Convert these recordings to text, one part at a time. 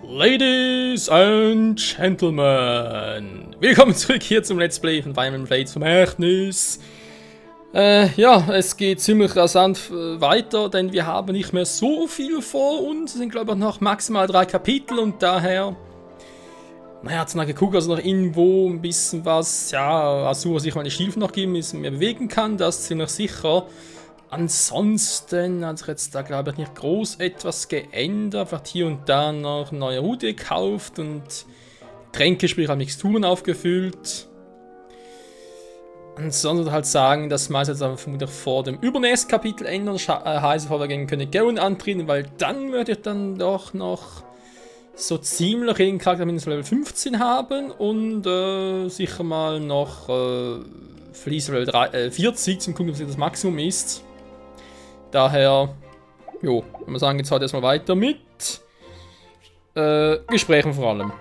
Ladies and Gentlemen, willkommen zurück hier zum Let's Play von Fire Emblem Fates Vermächtnis. Ja, es geht ziemlich rasant weiter, denn wir haben nicht mehr so viel vor uns. Es sind, glaube ich, noch maximal 3 Kapitel und daher... Naja, jetzt mal geguckt, also noch irgendwo ein bisschen was, ja, Asura sich meine Stiefel noch geben, ist mehr bewegen kann, das ist ziemlich sicher. Ansonsten hat sich jetzt da, glaube ich, nicht groß etwas geändert. Vielleicht hier und da noch eine neue Route gekauft und Tränke, sprich auch Mixturen aufgefüllt. Ansonsten halt sagen, dass wir jetzt aber vermutlich vor dem übernächsten Kapitel ändern, heißt, bevor wir gegen König Garen antreten, weil dann würde ich dann doch noch so ziemlich jeden Charakter mindestens Level 15 haben und sicher mal noch Fleece Level 40 zum gucken, ob das Maximum ist. Daher, jo, wenn wir sagen, jetzt halt erstmal weiter mit Gesprächen vor allem.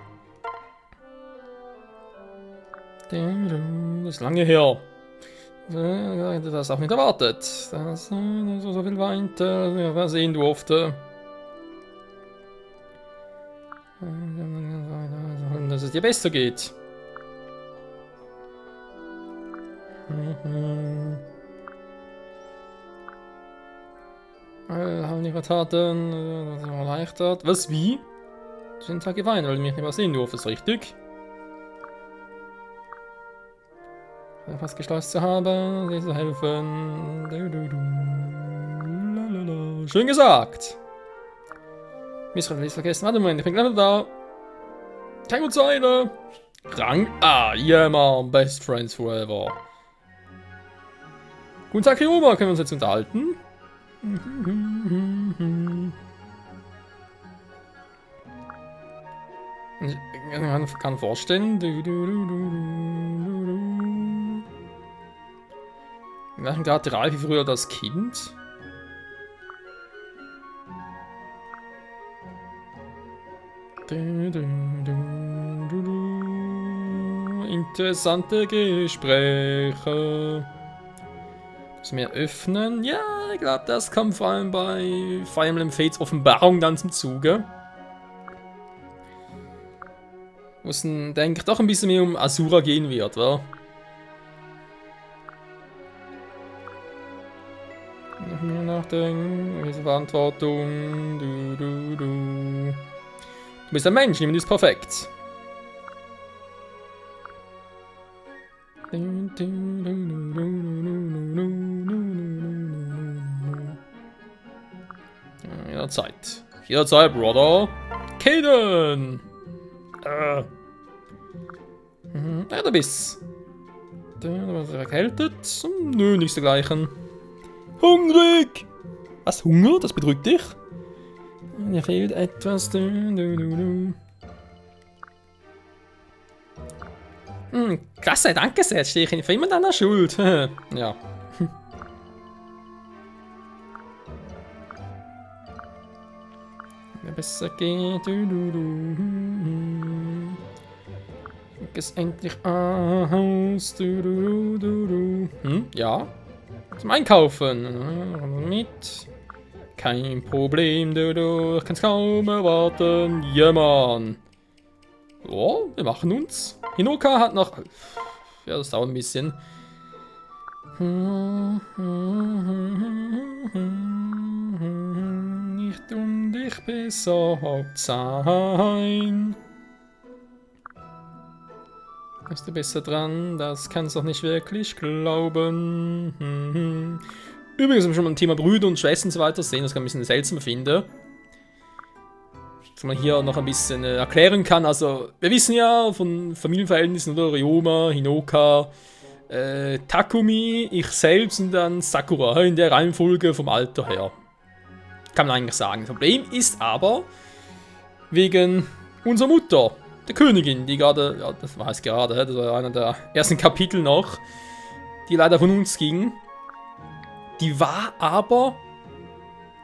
Das ist lange her. Das auch nicht erwartet. Dass so viel weinte, wir sehen durfte. Dass es dir besser geht. Haben die Taten, das ist erleichtert. Was, wie? Du sind Tag geweint, weil du mich nicht mehr sehen durftest, richtig? Fast geschlossen zu haben, dir zu helfen. Schön gesagt! Mist, ich vergessen. Warte Moment, ich bin gleich da. Keine gute Seite. Rang A, yeah man, best friends forever. Guten Tag, Hiruma, können wir uns jetzt unterhalten? Ich kann vorstellen. Wir machen gerade 3 wie früher das Kind. Interessante Gespräche. Müssen wir öffnen? Ja, ich glaube, das kommt vor allem bei Fire Emblem Fates Offenbarung dann zum Zuge. Wo es, denke ich, doch ein bisschen mehr um Asura gehen wird, wa? Noch mehr nachdenken, diese Verantwortung, Du bist ein Mensch, niemand ist perfekt. Jederzeit. Jederzeit, Brother. Kaden! Ja, da bist du. Du erkältet? Nö, nichts dergleichen. Hungrig! Was, Hunger? Das bedrückt dich? Mir fehlt etwas. Klasse, danke sehr. Jetzt stehe ich für immer an der Schuld. Ja. Mir besser geht. Es endlich aus. Ja. Zum Einkaufen. Mit. Kein Problem, ich kann's kaum erwarten. Ja, Mann. Oh, wir machen uns. Hinoka hat noch... Ja, das dauert ein bisschen. Nicht um dich besorgt sein. Bist du besser dran? Das kannst du doch nicht wirklich glauben. Übrigens, wenn wir schon beim Thema Brüder und Schwestern und so weiter sehen, was ich ein bisschen seltsam finde. Dass man hier noch ein bisschen erklären kann. Also, wir wissen ja von Familienverhältnissen, oder? Ryoma, Hinoka, Takumi, ich selbst und dann Sakura. In der Reihenfolge vom Alter her. Kann man eigentlich sagen. Das Problem ist aber, wegen unserer Mutter, der Königin, die gerade, ja, das war es gerade, das war einer der ersten Kapitel noch, die leider von uns ging. Die war aber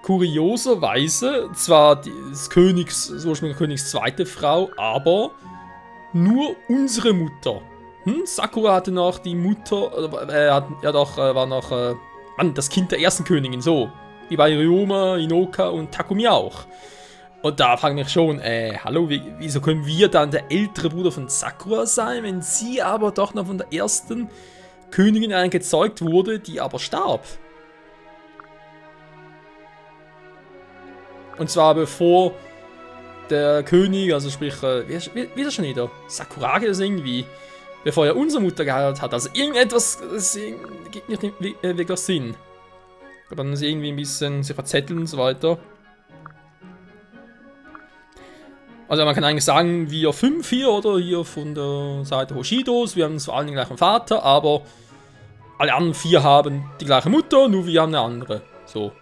kurioserweise zwar des Königs, ursprünglich Königs zweite Frau, aber nur unsere Mutter. Sakura hatte noch die Mutter, war noch das Kind der ersten Königin, so. Wie bei Ryoma, Hinoka und Takumi auch. Und da frage ich mich schon, hallo, wieso können wir dann der ältere Bruder von Sakura sein, wenn sie aber doch noch von der ersten Königin gezeugt wurde, die aber starb? Und zwar bevor der König, also sprich, wie ist er schon wieder? Sakuragi oder so irgendwie. Bevor er unsere Mutter geheiratet hat. Also irgendetwas, das gibt nicht wirklich Sinn. Aber dann ist irgendwie ein bisschen sich verzetteln und so weiter. Also man kann eigentlich sagen, wir 5 hier, oder hier von der Seite Hoshidos, wir haben zwar alle den gleichen Vater, aber alle anderen 4 haben die gleiche Mutter, nur wir haben eine andere. So.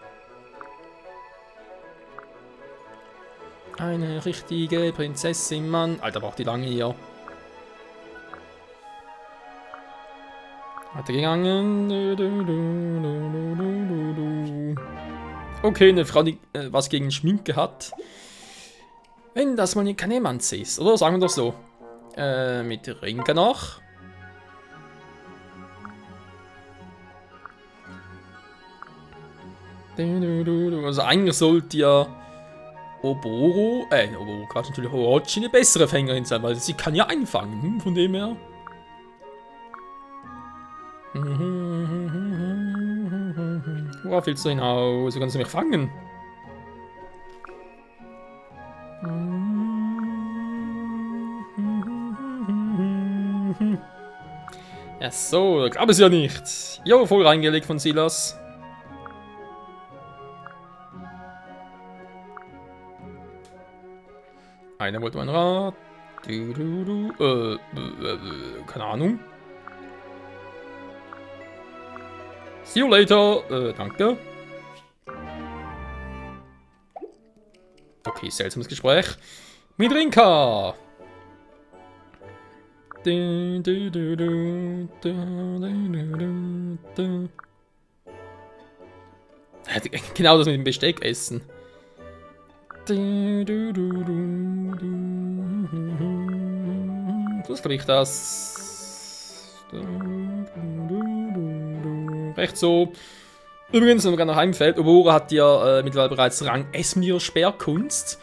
Eine richtige Prinzessin, Mann. Alter, braucht die lange hier. Weitergegangen. Okay, eine Frau, die was gegen Schminke hat. Wenn das mal keine Manze ist, oder? Sagen wir doch so. Mit Rinke noch. Also eigentlich sollte ja Oboro, Quatsch, natürlich Orochi eine bessere Fängerin sein, weil sie kann ja einfangen, von dem her. Worauf willst du hinaus? Du kannst mich fangen. Ja so, da gab es ja nicht. Jo, voll reingelegt von Silas. Einer wollte mein Rad. Keine Ahnung. See you later. Danke. Okay, seltsames Gespräch. Mit Rinka. Genau das mit dem Besteck essen. Das glaube ich das. Recht so. Übrigens, wenn man gerade noch heimfällt, Oboro hat ja mittlerweile bereits Rang S mit ihrer Sperrkunst.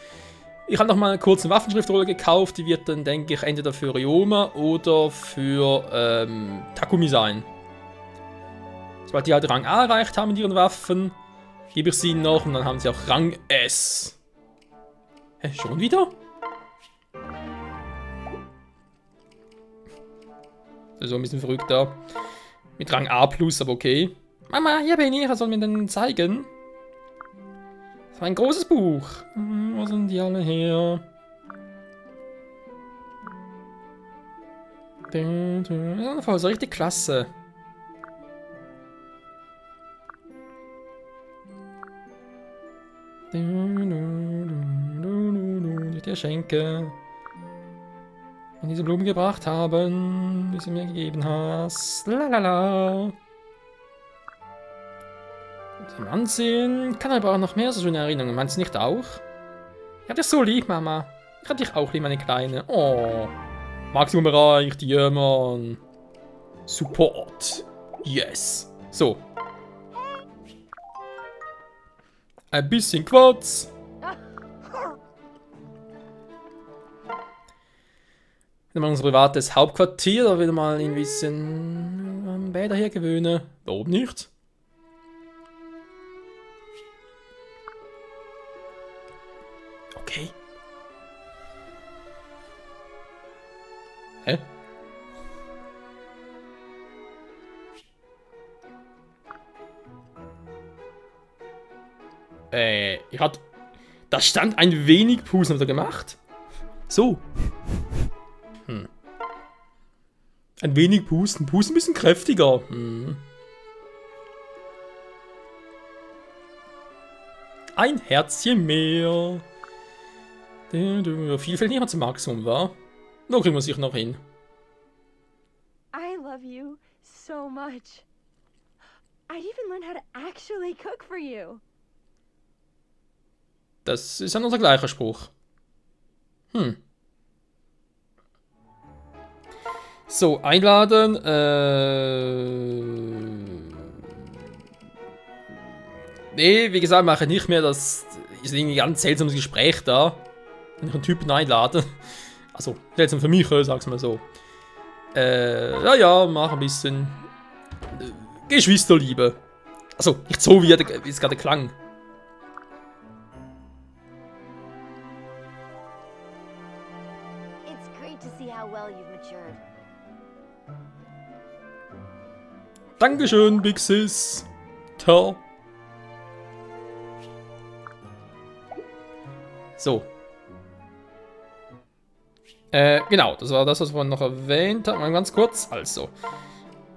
Ich habe noch mal eine kurze Waffenschriftrolle gekauft, die wird dann, denke ich, entweder für Ryoma oder für Takumi sein. Sobald die halt Rang A erreicht haben mit ihren Waffen, gebe ich sie ihnen noch und dann haben sie auch Rang S. Hä, schon wieder? Das ist so ein bisschen verrückt da. Mit Rang A+, aber okay. Mama, hier bin ich, was soll mir denn zeigen? Das war ein großes Buch. Wo sind die alle her? Das ist richtig klasse. Die Schenke. Und diese Blumen gebracht haben, die du mir gegeben hast. Lalala. Zum Ansehen kann aber auch noch mehr so schöne Erinnerungen. Meinst du nicht auch? Ich hab dich so lieb, Mama. Ich hab dich auch lieb, meine Kleine. Oh. Maximum erreicht, ja, Mann. Support. Yes. So. Ein bisschen Quatsch. Wieder mal unser privates Hauptquartier. Da wieder mal ein bisschen an Bäder hier gewöhnen. Warum nicht? Okay. Hä? Ich hatte... Da stand ein wenig Pusten, habt ihr gemacht? So. Ein wenig Pusten. Pusten ein bisschen kräftiger. Ein Herzchen mehr. Viel fällt nicht mehr zum Maximum, wa? Noch kriegen wir sich noch hin. I love you so much. I'd even learn how to actually cook for you. Das ist ja unser gleicher Spruch. So, einladen. Nee, wie gesagt, mache ich nicht mehr. Das ist irgendwie ein ganz seltsames Gespräch da, wenn ich einen Typen einlade. Also, seltsam für mich, sag's mal so. Ja, mach ein bisschen Geschwisterliebe. Also, nicht so, wie es gerade klang. It's great to see how well you've matured. Dankeschön, Big Sis. Toll. So. Genau, das war das, was wir noch erwähnt haben. Mal ganz kurz. Also.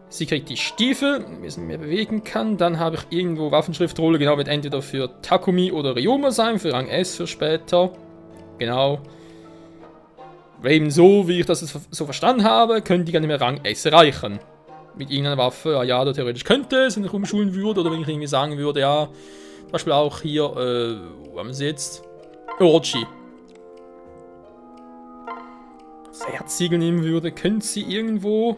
Sie kriegt die Stiefel, wie sie mehr bewegen kann. Dann habe ich irgendwo Waffenschriftrolle. Genau, wird entweder für Takumi oder Ryoma sein. Für Rang S für später. Genau. Eben so, wie ich das so verstanden habe, können die gar nicht mehr Rang S erreichen. Mit irgendeiner Waffe, ja, oder theoretisch könnte es, wenn ich umschulen würde, oder wenn ich irgendwie sagen würde, ja, zum Beispiel auch hier, wo haben sie jetzt? Orochi. Das Herzsiegel nehmen würde, könnte sie irgendwo...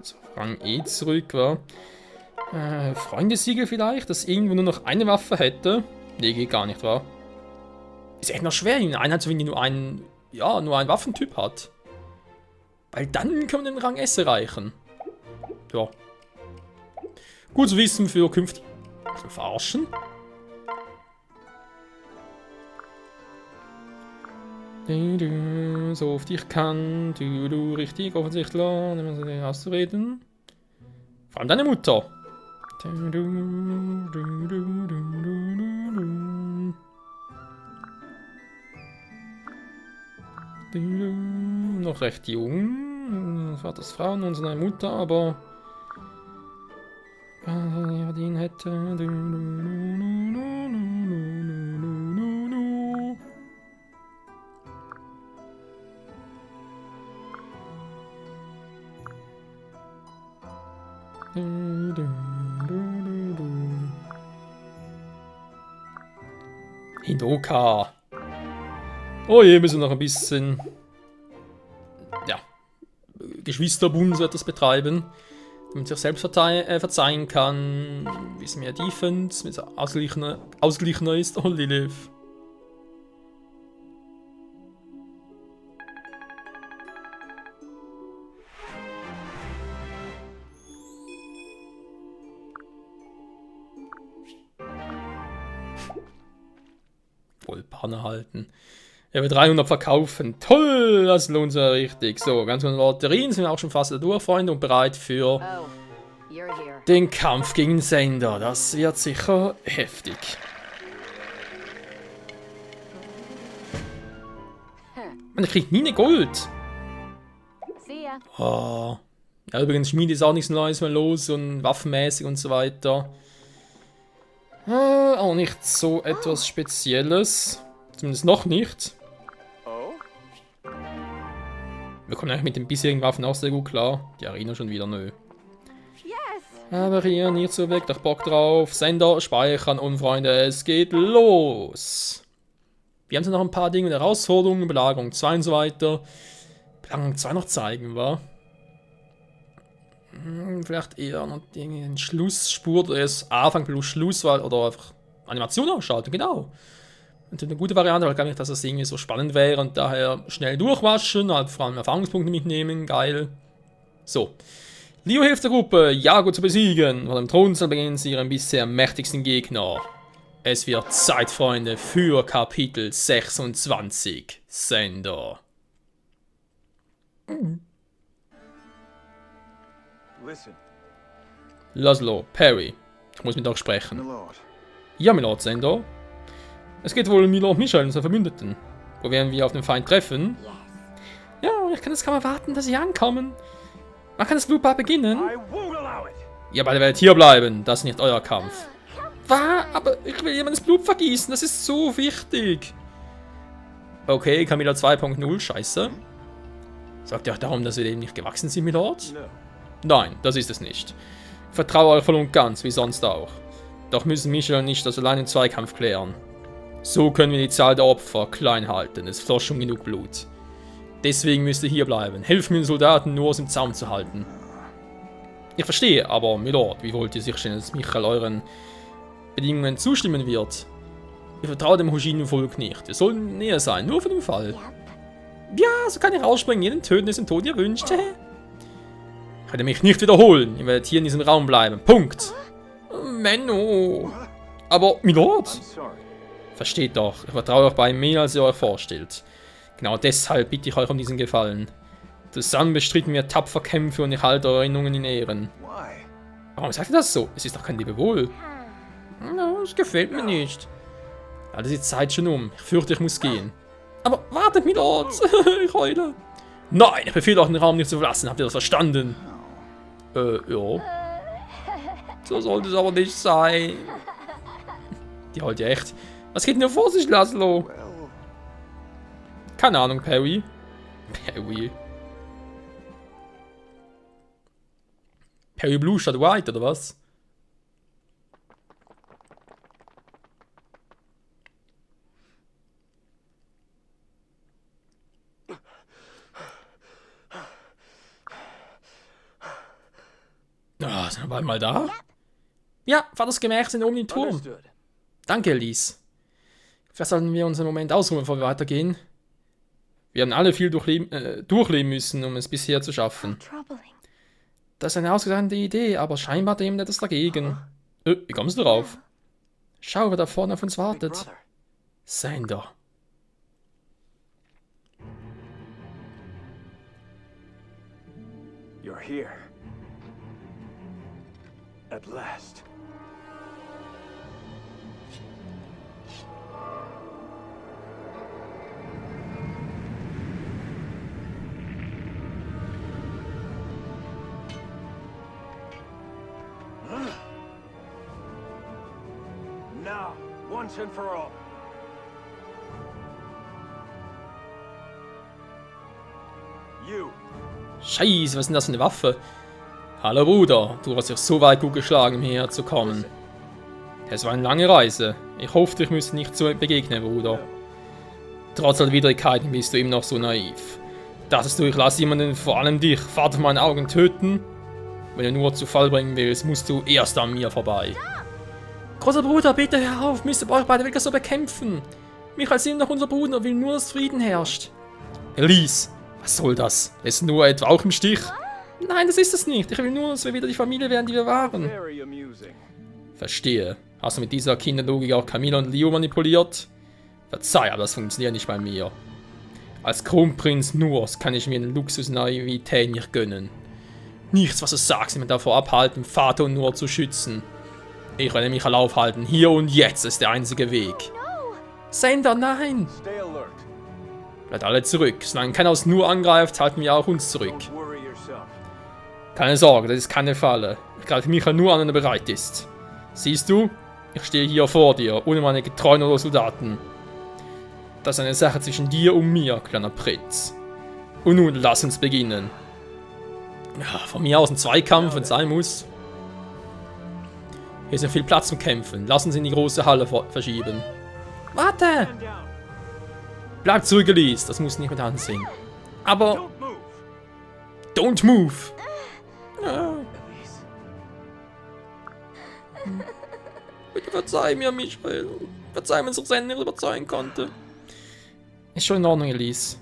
So, Rang E zurück, war. Freundesiegel vielleicht, dass irgendwo nur noch eine Waffe hätte. Nee, geht gar nicht, wa? Ist echt noch schwer, in einer Einheit, wenn die nur einen, ja, nur einen Waffentyp hat. Weil dann können wir den Rang S erreichen. Ja. Gut zu wissen für künftig. Verarschen. So oft ich kann. Du richtig offensichtlich. Auszureden. Vor allem deine Mutter. Noch recht jung. Vaters Frau und seine Mutter, aber den hätte. Hinoka. Oh je, müssen wir noch ein bisschen, ja, Geschwisterbund so etwas betreiben, damit sich selbst verzeihen kann, wie es mehr Defense, wie es ausgeglichener ist. Oh, Lilith. Voll Panne halten. Er wird 300 verkaufen. Toll, das lohnt sich ja richtig. So, ganz viele Lotterien sind wir auch schon fast durch, Freunde, und bereit für den Kampf gegen Sender. Das wird sicher heftig. Man kriegt nie eine Gold. Oh. Ja, übrigens, Schmiede ist auch nichts Neues mehr los und waffenmäßig und so weiter. Auch nicht so etwas Spezielles. Zumindest noch nicht. Wir kommen eigentlich mit den bisherigen Waffen auch sehr gut klar. Die Arena schon wieder, nö. Aber hier nicht so weg, doch Bock drauf. Sender, speichern und Freunde, es geht los. Wir haben so noch ein paar Dinge, Herausforderungen, Belagerung 2 und so weiter. Belagerung 2 noch zeigen, wa? Vielleicht eher noch den Schlussspurt oder erst Anfang plus Schluss, oder einfach Animation ausschalten, genau. Und eine gute Variante, weil gar nicht, dass das irgendwie so spannend wäre und daher schnell durchwaschen, halt vor allem Erfahrungspunkte mitnehmen, geil. So. Leo hilft der Gruppe, Yago zu besiegen. Vor dem Thronsaal beginnen sie ihren bisher mächtigsten Gegner. Es wird Zeit, Freunde, für Kapitel 26. Sender. Laszlo, Perry. Ich muss mit euch sprechen. Ja, Milord Sender. Es geht wohl um Milord Michel, unseren Verbündeten. Wo werden wir auf den Feind treffen? Ja, ich kann es kaum erwarten, dass sie ankommen. Man kann das Blutbad beginnen. Ihr beide werdet hier bleiben. Das ist nicht euer Kampf. Was? Aber ich will jemandes Blut vergießen. Das ist so wichtig. Okay, Camilla 2.0. Scheiße. Sagt ihr auch darum, dass wir dem nicht gewachsen sind, Milord? Nein, das ist es nicht. Ich vertraue euch voll und ganz, wie sonst auch. Doch müssen Michel und ich das allein im Zweikampf klären. So können wir die Zahl der Opfer klein halten. Es floss schon genug Blut. Deswegen müsst ihr hier bleiben. Helft mir den Soldaten nur aus dem Zaum zu halten. Ich verstehe, aber Milord, wie wollt ihr sicherstellen, dass Michael euren Bedingungen zustimmen wird? Ich vertraue dem Hoshino-Volk nicht. Wir sollen näher sein, nur für den Fall. Yep. Ja, so kann ich rausspringen. Jeden töten, dessen Tod ihr wünscht. Ich werde mich nicht wiederholen. Ihr werdet hier in diesem Raum bleiben. Punkt. Menno. Aber, Milord. I'm sorry. Versteht doch, ich vertraue euch bei ihm mehr, als ihr euch vorstellt. Genau deshalb bitte ich euch um diesen Gefallen. Zusammen bestritten wir tapfer Kämpfe und ich halte eure Erinnerungen in Ehren. Why? Warum sagt ihr das so? Es ist doch kein Lebewohl. Ja, das gefällt mir nicht. Alles ist die Zeit schon um. Ich fürchte, ich muss gehen. Aber wartet, Milord! Ich heule. Nein, ich befehle euch, den Raum nicht zu verlassen. Habt ihr das verstanden? Ja. So sollte es aber nicht sein. Die heult ja echt. Was geht denn hier vor sich, Laszlo? Well, Keine Ahnung, Perry. Perry. Perry Blue statt White, oder was? Ah, sind wir bald mal da? Ja, Vaters Gemächer sind oben im Turm. understood. Danke, Elise. Vielleicht sollten wir uns einen Moment ausruhen, bevor wir weitergehen. Wir haben alle viel durchleben müssen, um es bisher zu schaffen. Troubling. Das ist eine ausgezeichnete Idee, aber scheinbar dem etwas dagegen. Wie kommst du drauf? Schau, wer da vorne auf uns Big wartet. brother. Sander. You're here. At last. Now, once and for all. You. Scheiße, was ist denn das für eine Waffe? Hallo Bruder, du hast dich so weit gut geschlagen, um hierher zu kommen. Es war eine lange Reise. Ich hoffte, ich müsste nicht so begegnen, Bruder. Trotz aller Widrigkeiten bist du immer noch so naiv. Dachtest du, ich lasse jemanden, vor allem dich, Vater vor meinen Augen töten? Wenn du nur zu Fall bringen willst, musst du erst an mir vorbei. Großer Bruder, bitte hör auf, müsst ihr euch beide wirklich so bekämpfen. Michael ist immer noch unser Bruder und will nur, dass Frieden herrscht. Elise, was soll das? Ist nur etwa auch im Stich? Nein, das ist es nicht. Ich will nur, dass wir wieder die Familie werden, die wir waren. Very amusing. Verstehe. Hast du mit dieser Kinderlogik auch Camilla und Leo manipuliert? Verzeih, aber das funktioniert nicht bei mir. Als Kronprinz Nurs kann ich mir den Luxus Naivität nicht gönnen. Nichts, was du sagst, wird davor abhalten, Vater und Nur zu schützen. Ich werde Michael aufhalten. Hier und jetzt ist der einzige Weg. No. Sander, nein! Stay alert. Bleibt alle zurück. Solange keiner aus Nur angreift, halten wir auch uns zurück. Don't worry yourself. Keine Sorge, das ist keine Falle. Ich greife Michael nur an, wenn er bereit ist. Siehst du? Ich stehe hier vor dir, ohne meine getreuen oder Soldaten. Das ist eine Sache zwischen dir und mir, kleiner Prinz. Und nun, lass uns beginnen. Ja, von mir aus ein Zweikampf, wenn es sein muss. Hier ist noch viel Platz zum Kämpfen. Lass uns in die große Halle verschieben. Warte! Stand down. Bleib zurück, Elise. Das muss nicht mit ansehen. Aber, Don't move. don't move! Ja. Elise. Bitte verzeih mir, Michael. Verzeih mir, dass ich Sander überzeugen konnte. Ist schon in Ordnung, Elise.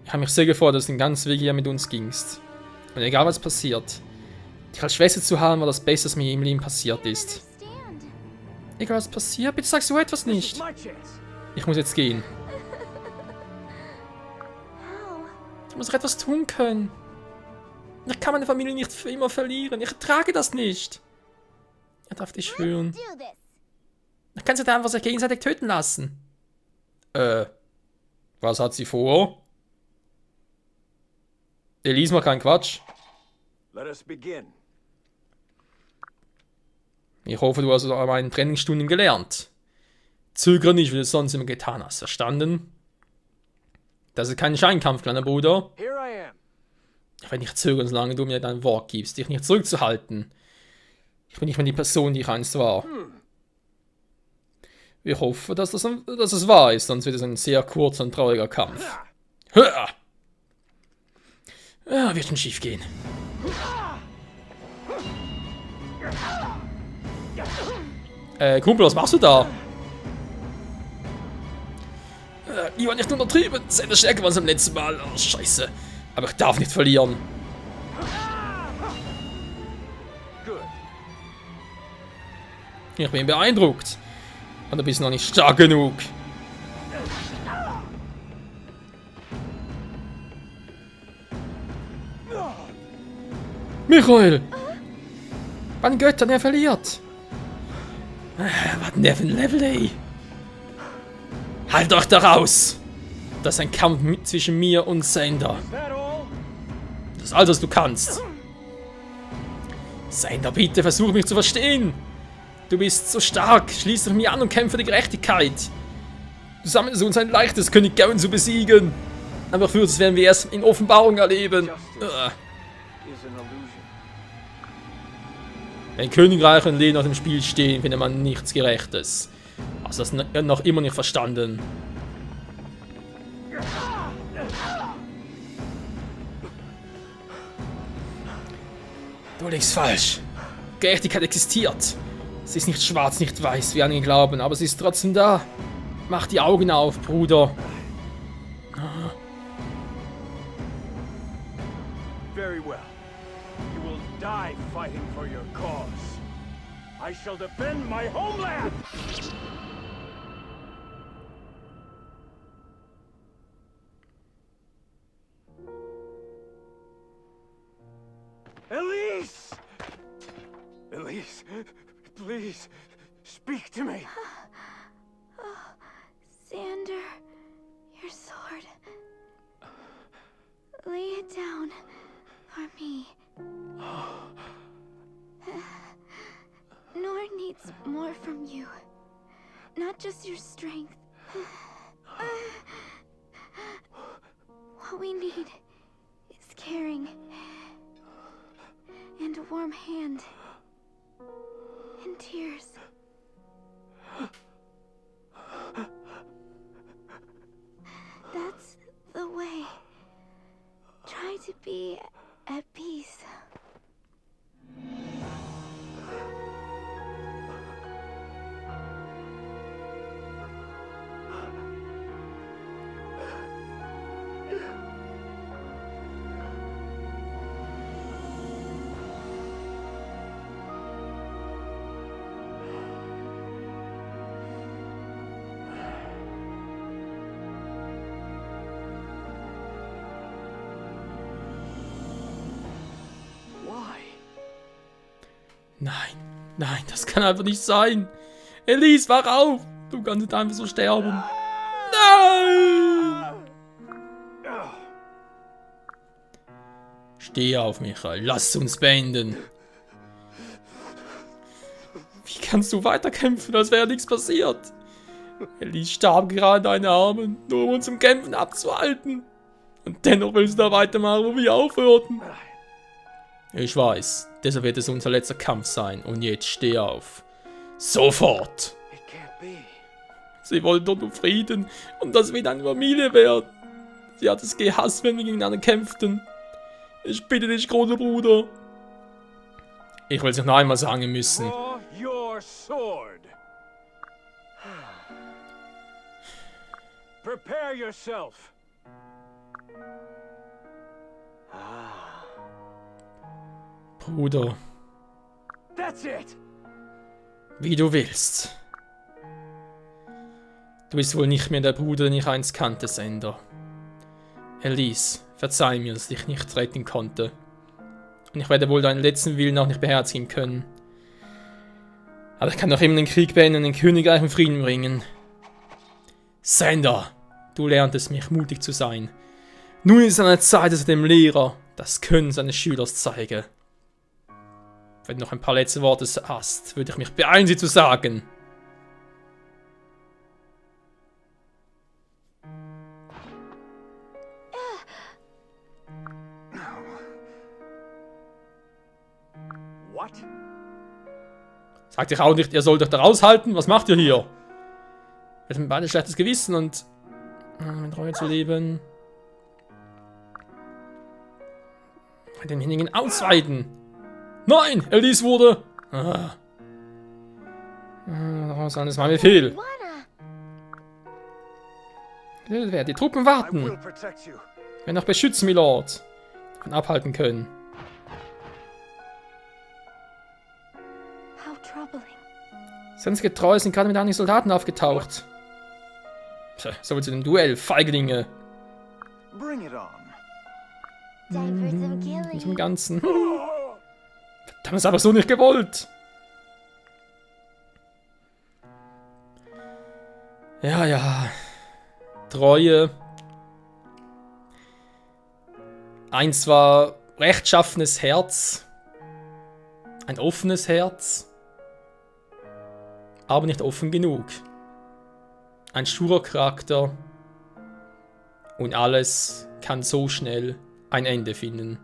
Ich habe mich sehr gefreut, dass du den ganzen Weg hier mit uns gingst. Und egal was passiert, dich als Schwester zu haben, war das Beste, was mir im Leben passiert ist. Understand. Egal was passiert, bitte sagst du etwas This is nicht. my chance. Ich muss jetzt gehen. How? Ich muss doch etwas tun können. Ich kann meine Familie nicht für immer verlieren. Ich ertrage das nicht. Er darf dich hören. Do this. Ich kann sie da einfach sich gegenseitig töten lassen. Was hat sie vor? Elise macht keinen Quatsch. Let us begin. Ich hoffe, du hast aus meinen Trainingsstunden gelernt. Zögere nicht, wie du es sonst immer getan hast. Verstanden? Das ist kein Scheinkampf, kleiner Bruder. Here I am. Ich werde nicht zögern, solange du mir dein Wort gibst, dich nicht zurückzuhalten. Ich bin nicht mehr die Person, die ich einst war. Ich hoffe, dass es wahr ist, sonst wird es ein sehr kurzer und trauriger Kampf. Hör! Ja, wird schon schief gehen. Kumpel, was machst du da? Ich war nicht untertrieben. Seine Stärke war es am letzten Mal. Oh, scheiße. Aber ich darf nicht verlieren. Good. Ich bin beeindruckt. Und du bist noch nicht stark genug. Michael! Wann Göttern, er verliert! Was denn der für ein Level, ey? Halt euch da raus! Das ist ein Kampf zwischen mir und Sander. Is that all? Das ist alles, was du kannst. Sander, bitte versuch mich zu verstehen! Du bist so stark, schließ dich mir an und kämpfe für die Gerechtigkeit. Du sammelst uns ein leichtes, König Garen zu besiegen. Aber für das werden wir erst in Offenbarung erleben. Justice is an illusion. Wenn Königreich und Lehen auf dem Spiel stehen, findet man nichts Gerechtes. Hast du das noch immer nicht verstanden? Du liegst falsch. Gerechtigkeit existiert. Sie ist nicht schwarz, nicht weiß, wie einige glauben, aber sie ist trotzdem da. Mach die Augen auf, Bruder. Very well. You will die fighting for your cause. I shall defend my homeland! Elise! Elise, please, speak to me. Xander, your sword. Lay it down for me. Nor needs more from you. Not just your strength. What we need is caring. And a warm hand. And tears. That's the way. Try to be at peace. Nein, nein, das kann einfach nicht sein. Elise, wach auf! Du kannst nicht einfach so sterben. Nein! Steh auf, Michael. Lass uns beenden. Wie kannst du weiterkämpfen, als wäre nichts passiert? Elise starb gerade in deinen Armen, nur um uns zum Kämpfen abzuhalten. Und dennoch willst du da weitermachen, wo wir aufhörten. Ich weiß, deshalb wird es unser letzter Kampf sein. Und jetzt steh auf. Sofort! It can't be. Sie wollen doch nur Frieden und dass wir eine Familie werden. Sie hat es gehasst, wenn wir gegeneinander kämpften. Ich bitte dich, großer Bruder. Ich will es noch einmal sagen müssen. Draw your sword. Prepare yourself. Bruder, That's it. wie du willst. Du bist wohl nicht mehr der Bruder, den ich einst kannte, Sander. Elise, verzeih mir, dass ich dich nicht retten konnte. Und ich werde wohl deinen letzten Willen auch nicht beherzigen können. Aber ich kann doch immer den Krieg beenden und den Königreich in Frieden bringen. Sander, du lerntest mich, mutig zu sein. Nun ist es an der Zeit, dass er dem Lehrer das Können seines Schülers zeige. Wenn du noch ein paar letzte Worte hast, würde ich mich beeilen, sie zu sagen. What? Sagt euch auch nicht, ihr sollt euch da raushalten. Was macht ihr hier? Wir haben beide ein schlechtes Gewissen und mit Reue zu leben. Denjenigen ausweiten. Nein, Elise wurde Ah. Das ist mal wie viel. What Wer die Truppen I will warten. protect you. Wir noch beschützen, Milord. Davon abhalten können. how troubling. Sonst getreu sind gerade mit einigen Soldaten aufgetaucht. Tja, so viel zu dem Duell, Feiglinge. Bring it on. Time for some Mit dem killing. Ganzen. Das ist aber so nicht gewollt. Ja, ja. Treue. Ein zwar rechtschaffenes Herz. Ein offenes Herz. Aber nicht offen genug. Ein sturer Charakter. Und alles kann so schnell ein Ende finden.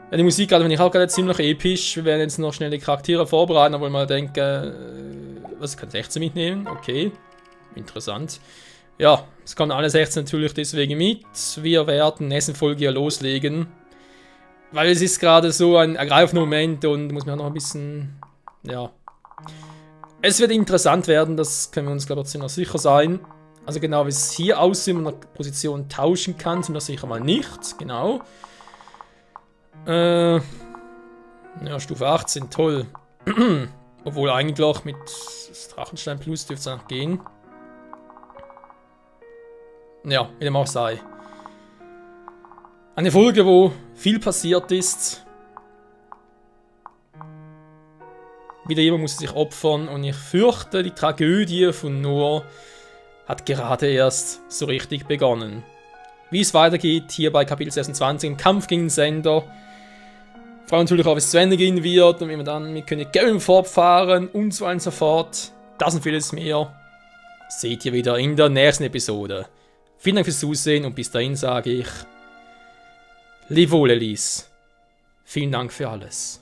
Ja, die Musik finde ich auch gerade ziemlich episch. Wir werden jetzt noch schnell die Charaktere vorbereiten, obwohl man denken, was kann 16 mitnehmen? Okay, interessant. Ja, es kommen alle 16 natürlich deswegen mit. Wir werden nächste Folge hier loslegen. Weil es ist gerade so ein ergreifender Moment und muss man auch noch ein bisschen, ja. Es wird interessant werden, das können wir uns glaube ich ziemlich sicher sein. Also genau wie es hier aussieht, wenn man eine Position tauschen kann, sind wir sicher mal nicht, genau. Ja, Stufe 18, toll. Obwohl eigentlich mit Drachenstein Plus dürfte es noch gehen. Ja, wie dem auch sei. Eine Folge, wo viel passiert ist. Wieder jemand muss sich opfern und ich fürchte, die Tragödie von Noor hat gerade erst so richtig begonnen. Wie es weitergeht hier bei Kapitel 26 im Kampf gegen den Sender. Ich freue mich natürlich auch, wie es zu Ende gehen wird und wie wir dann mit König Garen fortfahren und so weiter und so fort. Das und vieles mehr seht ihr wieder in der nächsten Episode. Vielen Dank fürs Zusehen und bis dahin sage ich, leb wohl, Elise. Vielen Dank für alles.